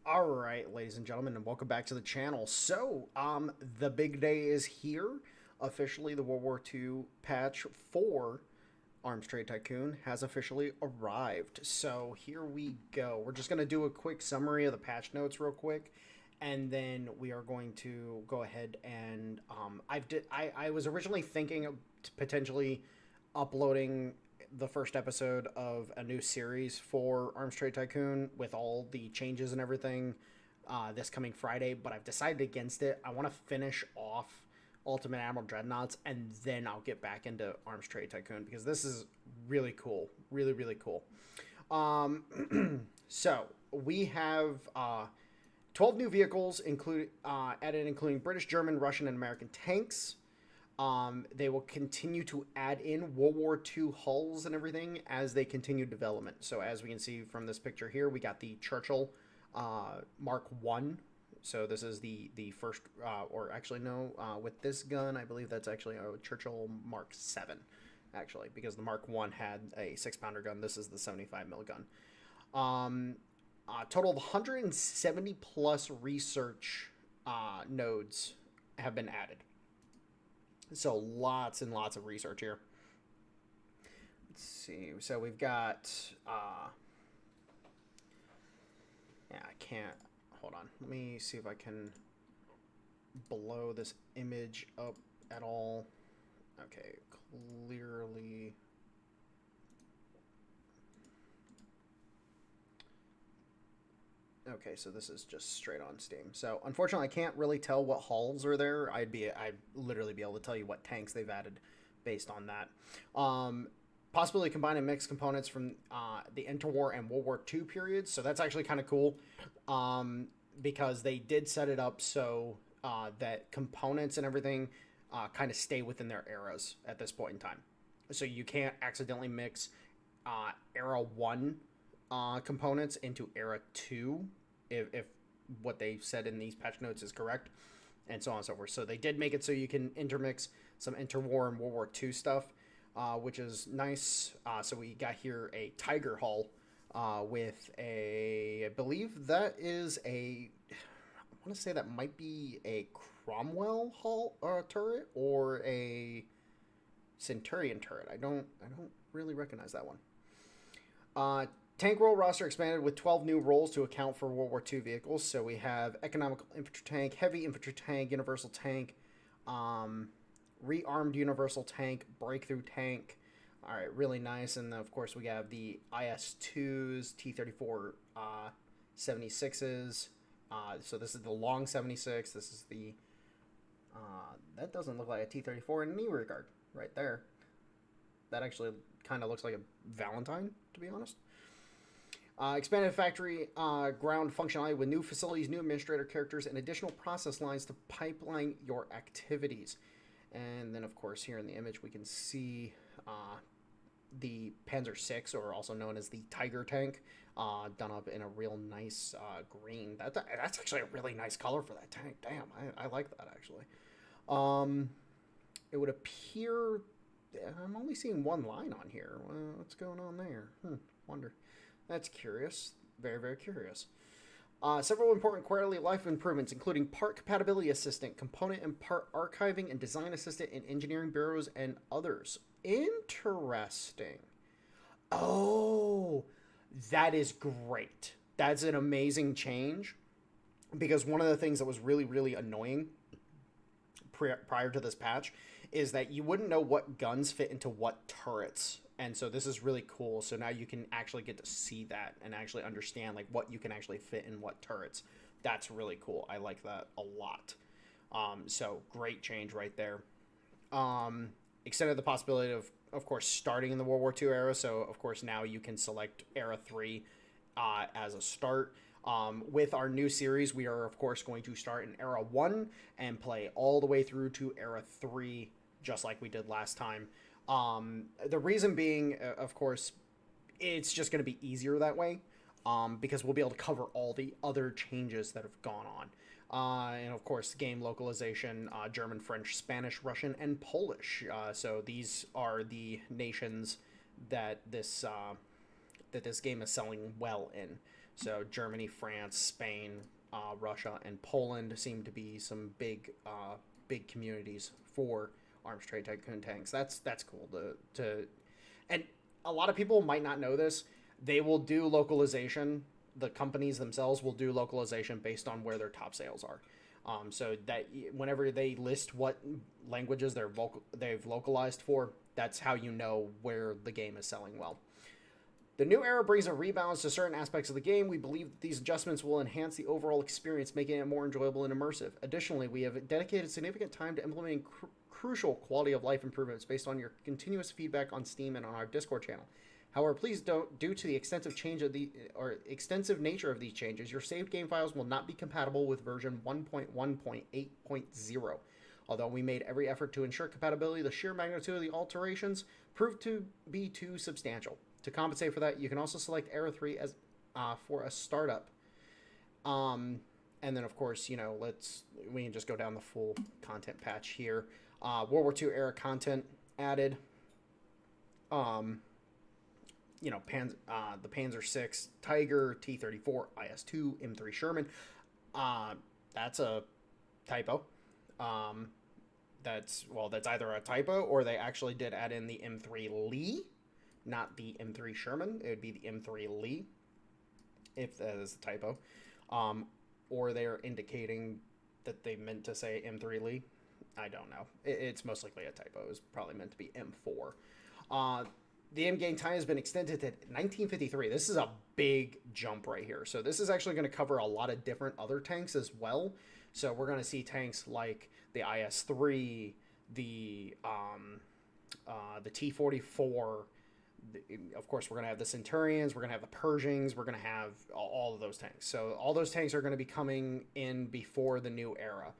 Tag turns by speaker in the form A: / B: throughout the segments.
A: All right, ladies and gentlemen, and welcome back to the channel. The big day is here. Officially, the World War II patch for Arms Trade Tycoon has officially arrived. So here we go. We're just going to do a quick summary of the patch notes real quick, and then we are going to go ahead and I was originally thinking of potentially uploading the first episode of a new series for Arms Trade Tycoon with all the changes and everything this coming Friday, but I've decided against it. I want to finish off Ultimate Admiral Dreadnoughts and then I'll get back into Arms Trade Tycoon because this is really cool. Really, really cool. So we have 12 new vehicles added, including British, German, Russian, and American tanks. They will continue to add in World War II hulls and everything as they continue development. So as we can see from this picture here, we got the Churchill Mark One. So this is the first, or actually no, with this gun, I believe that's actually a Churchill Mark 7, actually, because the Mark 1 had a 6-pounder gun. This is the 75 mil gun. Total of 170 plus research nodes have been added. So lots and lots of research here. Let's see. So we've got, yeah, I can't, hold on. Let me see if I can blow this image up at all. Okay, clearly. Okay, so this is just straight on Steam. So unfortunately, I can't really tell what hulls are there. I'd literally be able to tell you what tanks they've added based on that. Possibly combining mixed components from the interwar and World War II periods. So that's actually kind of cool because they did set it up so that components and everything kind of stay within their eras at this point in time. So you can't accidentally mix Era 1 components into Era 2 if what they said in these patch notes is correct, and so on and so forth. So they did make it so you can intermix some interwar and World War II stuff, which is nice. So we got here a Tiger hull with I believe that is I want to say that might be a Cromwell hull turret or a Centurion turret. I don't really recognize that one. Tank role roster expanded with 12 new roles to account for World War II vehicles. So we have Economical Infantry Tank, Heavy Infantry Tank, Universal Tank, Rearmed Universal Tank, Breakthrough Tank. All right, really nice. And then, of course, we have the IS-2s, T-34 76s. So this is the long 76. This is the... that doesn't look like a T-34 in any regard right there. That actually kind of looks like a Valentine, to be honest. Expanded factory ground functionality with new facilities, new administrator characters, and additional process lines to pipeline your activities. And then, of course, here in the image, we can see the Panzer VI, or also known as the Tiger tank, done up in a real nice green. That's actually a really nice color for that tank. Damn, I like that, actually. It would appear... I'm only seeing one line on here. What's going on there? Wonder. That's curious. Very, very curious. Several important quarterly life improvements, including part compatibility assistant, component and part archiving, and design assistant in engineering bureaus and others. Interesting. Oh, that is great. That's an amazing change because one of the things that was really, really annoying prior to this patch is that you wouldn't know what guns fit into what turrets. And so this is really cool. So now you can actually get to see that and actually understand like what you can actually fit in what turrets. That's really cool. I like that a lot. So great change right there. Extended the possibility of course, starting in the World War II era. So of course now you can select Era 3 as a start. With our new series, we are of course going to start in Era 1 and play all the way through to Era 3, just like we did last time. The reason being, of course, it's just going to be easier that way, because we'll be able to cover all the other changes that have gone on. And of course, game localization, German, French, Spanish, Russian, and Polish. So these are the nations that this game is selling well in. So Germany, France, Spain, Russia, and Poland seem to be some big communities for Arms Trade Tycoon tanks. That's cool to and a lot of people might not know this. They will do localization. The companies themselves will do localization based on where their top sales are. So that whenever they list what languages they've localized for, that's how you know where the game is selling well. The new era brings a rebalance to certain aspects of the game. We believe that these adjustments will enhance the overall experience, making it more enjoyable and immersive. Additionally, we have dedicated significant time to implementing crucial quality of life improvements based on your continuous feedback on Steam and on our Discord channel. However, please don't, due to the extensive nature of these changes, your saved game files will not be compatible with version 1.1.8.0. Although we made every effort to ensure compatibility, the sheer magnitude of the alterations proved to be too substantial. To compensate for that, you can also select Era 3 as for a startup. And then, of course, we can just go down the full content patch here. World War II era content added. The Panzer VI Tiger, T-34, IS-2, M3 Sherman. That's a typo. That's either a typo or they actually did add in the M3 Lee, not the M3 Sherman. It would be the M3 Lee, if that is a typo. Or they're indicating that they meant to say M3 Lee. I don't know. It's most likely a typo. It was probably meant to be M4. The M-game time has been extended to 1953. This is a big jump right here. So this is actually going to cover a lot of different other tanks as well. So we're going to see tanks like the IS-3, the T-44. Of course, we're going to have the Centurions. We're going to have the Pershings. We're going to have all of those tanks. So all those tanks are going to be coming in before the new era,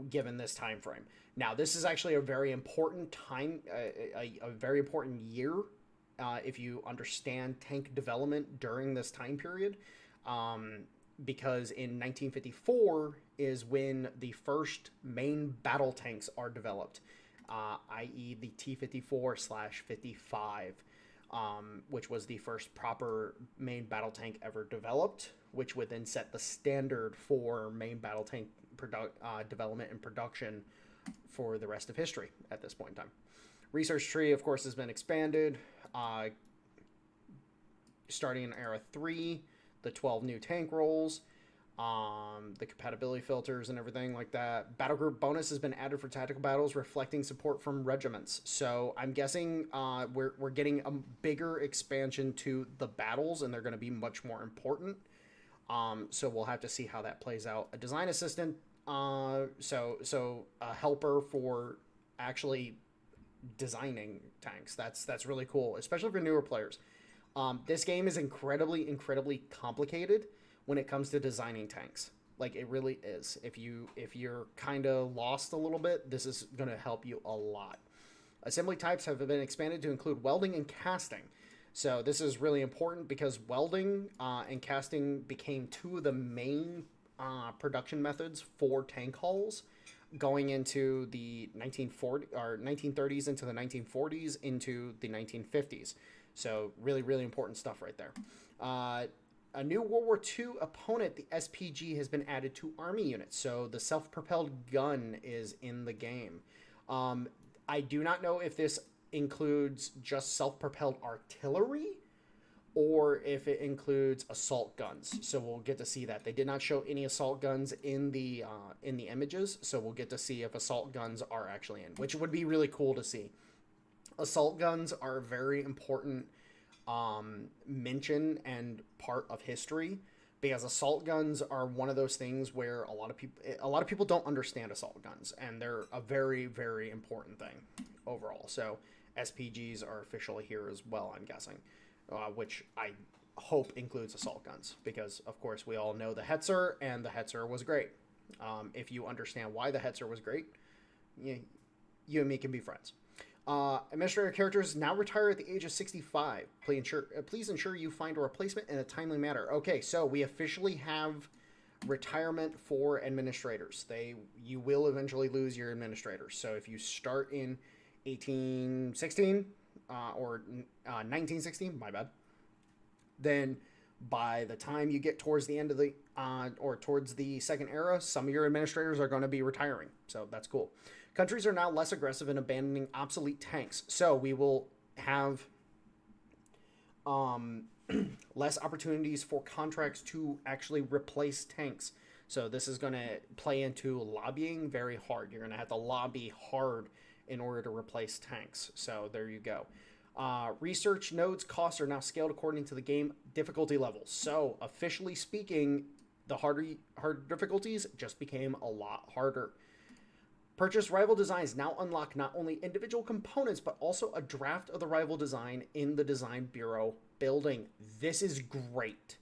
A: given this time frame. Now, this is actually a very important time, a very important year. If you understand tank development during this time period, because in 1954 is when the first main battle tanks are developed, i.e. the T-54/55, which was the first proper main battle tank ever developed, which would then set the standard for main battle tank development and production for the rest of history at this point in time. Research tree, of course, has been expanded. Starting in Era 3, the 12 new tank rolls, the compatibility filters and everything like that. Battle group bonus has been added for tactical battles, reflecting support from regiments. So I'm guessing we're getting a bigger expansion to the battles, and they're going to be much more important. So we'll have to see how that plays out. A design assistant, so a helper for actually designing tanks. That's really cool, especially for newer players. This game is incredibly complicated when it comes to designing tanks. Like, it really is. If you're kind of lost a little bit, this is going to help you a lot. Assembly types have been expanded to include welding and casting. So this is really important because welding and casting became two of the main production methods for tank hulls going into the 1930s into the 1940s into the 1950s. So really important stuff right there. A new World War II opponent, the SPG, has been added to army units. So the self-propelled gun is in the game. I do not know if this includes just self-propelled artillery or if it includes assault guns. So we'll get to see that. They did not show any assault guns in the images, so we'll get to see if assault guns are actually in, which would be really cool to see. Assault guns are a very important mention and part of history, because assault guns are one of those things where a lot of people don't understand assault guns, and they're a very important thing overall. So SPGs are officially here as well, I'm guessing. Which I hope includes assault guns, because, of course, we all know the Hetzer, and the Hetzer was great. If you understand why the Hetzer was great, you and me can be friends. Administrator characters now retire at the age of 65. Please ensure you find a replacement in a timely manner. Okay, so we officially have retirement for administrators. You will eventually lose your administrators. So if you start in 1816... or 1916, my bad, then By the time you get towards the end of the or towards the second era, some of your administrators are going to be retiring. So that's cool. Countries are now less aggressive in abandoning obsolete tanks. So we will have less opportunities for contracts to actually replace tanks. So this is going to play into lobbying very hard. You're going to have to lobby hard in order to replace tanks. So there you go. Research nodes costs are now scaled according to the game difficulty level. So officially speaking, the harder difficulties just became a lot harder. Purchase rival designs now unlock not only individual components, but also a draft of the rival design in the Design Bureau building. This is great.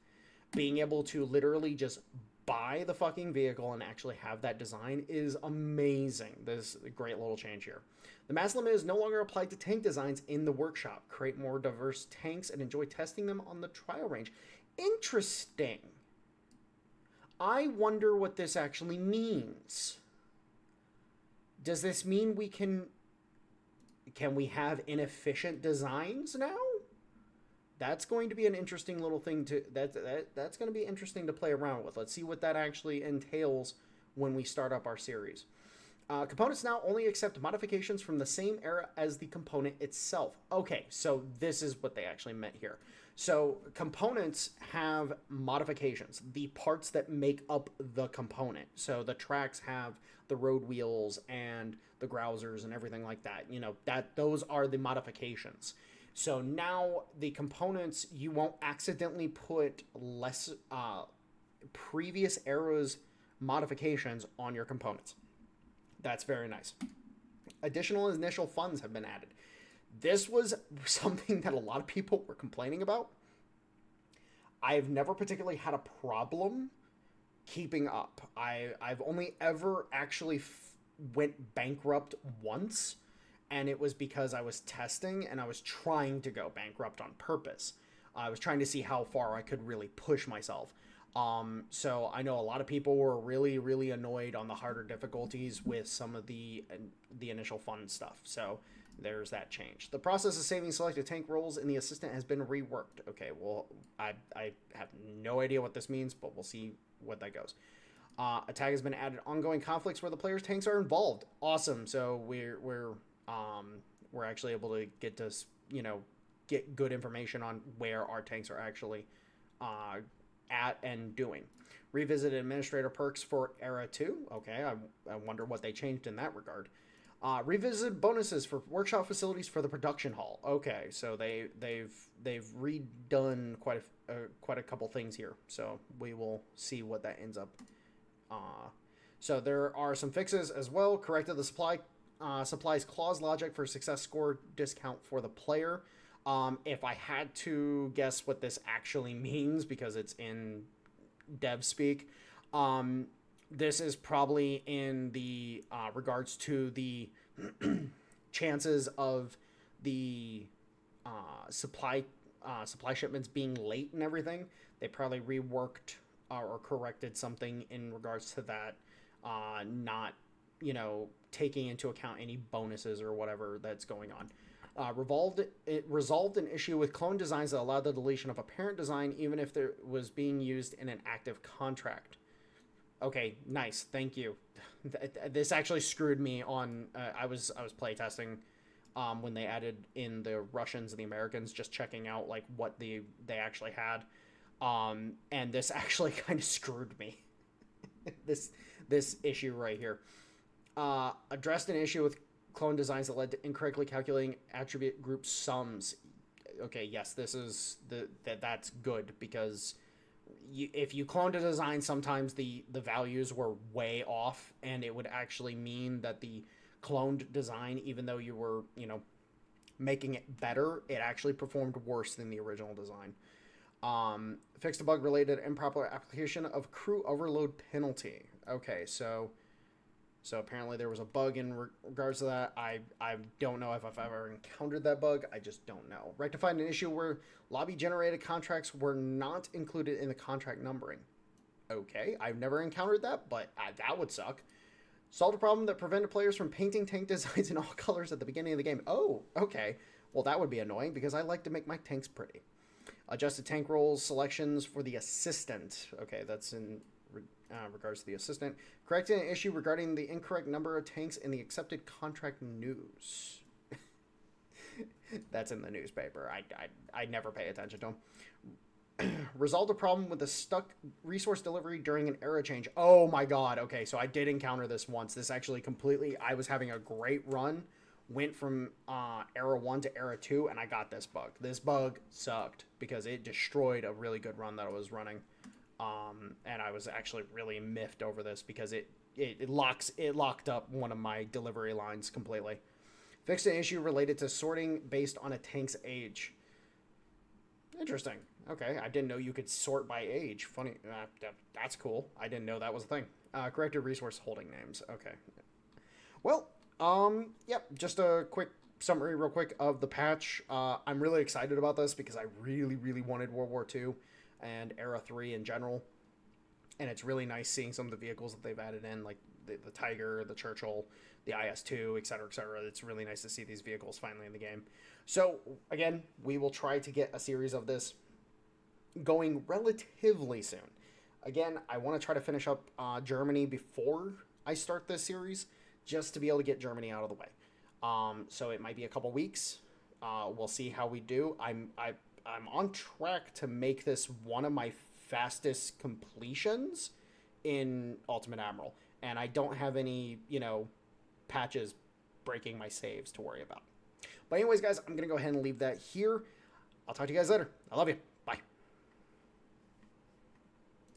A: Being able to literally just buy the fucking vehicle and actually have that design is amazing. There's a great little change here. The mass limit is no longer applied to tank designs in the workshop. Create more diverse tanks and enjoy testing them on the trial range. Interesting. I wonder what this actually means. Does this mean we can we have inefficient designs now? That's going to be an interesting little thing to that's going to be interesting to play around with. Let's see what that actually entails when we start up our series. Components now only accept modifications from the same era as the component itself. Okay, so this is what they actually meant here. So components have modifications, the parts that make up the component. So the tracks have the road wheels and the grousers and everything like that. You know, those are the modifications. So now the components, you won't accidentally put less previous eras modifications on your components. That's very nice. Additional initial funds have been added. This was something that a lot of people were complaining about. I've never particularly had a problem keeping up. I've only ever actually went bankrupt once, and it was because I was testing and I was trying to go bankrupt on purpose. I was trying to see how far I could really push myself. So I know a lot of people were really, really annoyed on the harder difficulties with some of the initial fun stuff. So there's that change. The process of saving selected tank roles in the assistant has been reworked. Okay, well, I have no idea what this means, but we'll see what that goes. A tag has been added: ongoing conflicts where the player's tanks are involved. Awesome. So we're actually able to get to, you know, get good information on where our tanks are actually at and doing. Revisited administrator perks for Era 2. Okay, I wonder what they changed in that regard. Revisited bonuses for workshop facilities for the production hall. Okay, so they've redone quite a couple things here. So we will see what that ends up. So there are some fixes as well. Corrected the supplies clause logic for success score discount for the player. If I had to guess what this actually means, because it's in dev speak, this is probably in the regards to the chances of the supply shipments being late and everything. They probably reworked or corrected something in regards to that, not, you know, taking into account any bonuses or whatever that's going on. It resolved an issue with clone designs that allowed the deletion of a parent design even if there was being used in an active contract. Okay, nice, thank you. This actually screwed me on. I was playtesting when they added in the Russians and the Americans, just checking out like what they actually had, and this actually kind of screwed me. this issue right here addressed an issue with clone designs that led to incorrectly calculating attribute group sums. Okay, yes, this is that's good, because if you cloned a design, sometimes the values were way off, and it would actually mean that the cloned design, even though you were, you know, making it better, it actually performed worse than the original design. Fixed a bug related improper application of crew overload penalty. Okay, so apparently there was a bug in regards to that. I don't know if I've ever encountered that bug. I just don't know. Rectified an issue where lobby-generated contracts were not included in the contract numbering. Okay, I've never encountered that, but that would suck. Solved a problem that prevented players from painting tank designs in all colors at the beginning of the game. Oh, okay. Well, that would be annoying, because I like to make my tanks pretty. Adjusted tank rolls selections for the assistant. Okay, that's in regards to the assistant. Corrected an issue regarding the incorrect number of tanks in the accepted contract news. That's in the newspaper. I never pay attention to them. Resolved a problem with the stuck resource delivery during an era change. Oh my god. Okay, so I did encounter this once. This actually completely... I was having a great run. Went from era 1 to era 2, and I got this bug. This bug sucked because it destroyed a really good run that I was running. And I was actually really miffed over this because it locked up one of my delivery lines completely. Fixed an issue related to sorting based on a tank's age. Interesting. Okay, I didn't know you could sort by age. Funny. That's cool. I didn't know that was a thing. Corrected resource holding names. Okay. Well, yep, just a quick summary real quick of the patch. I'm really excited about this because I really, really wanted World War II and Era 3 in general. And it's really nice seeing some of the vehicles that they've added in, like the Tiger, the Churchill, the IS-2, etc., etc. It's really nice to see these vehicles finally in the game. So, again, we will try to get a series of this going relatively soon. Again, I want to try to finish up Germany before I start this series, just to be able to get Germany out of the way. So it might be a couple weeks. We'll see how we do. I'm on track to make this one of my fastest completions in Ultimate Admiral, and I don't have any, patches breaking my saves to worry about. But anyways, guys, I'm gonna go ahead and leave that here. I'll talk to you guys later. I love you.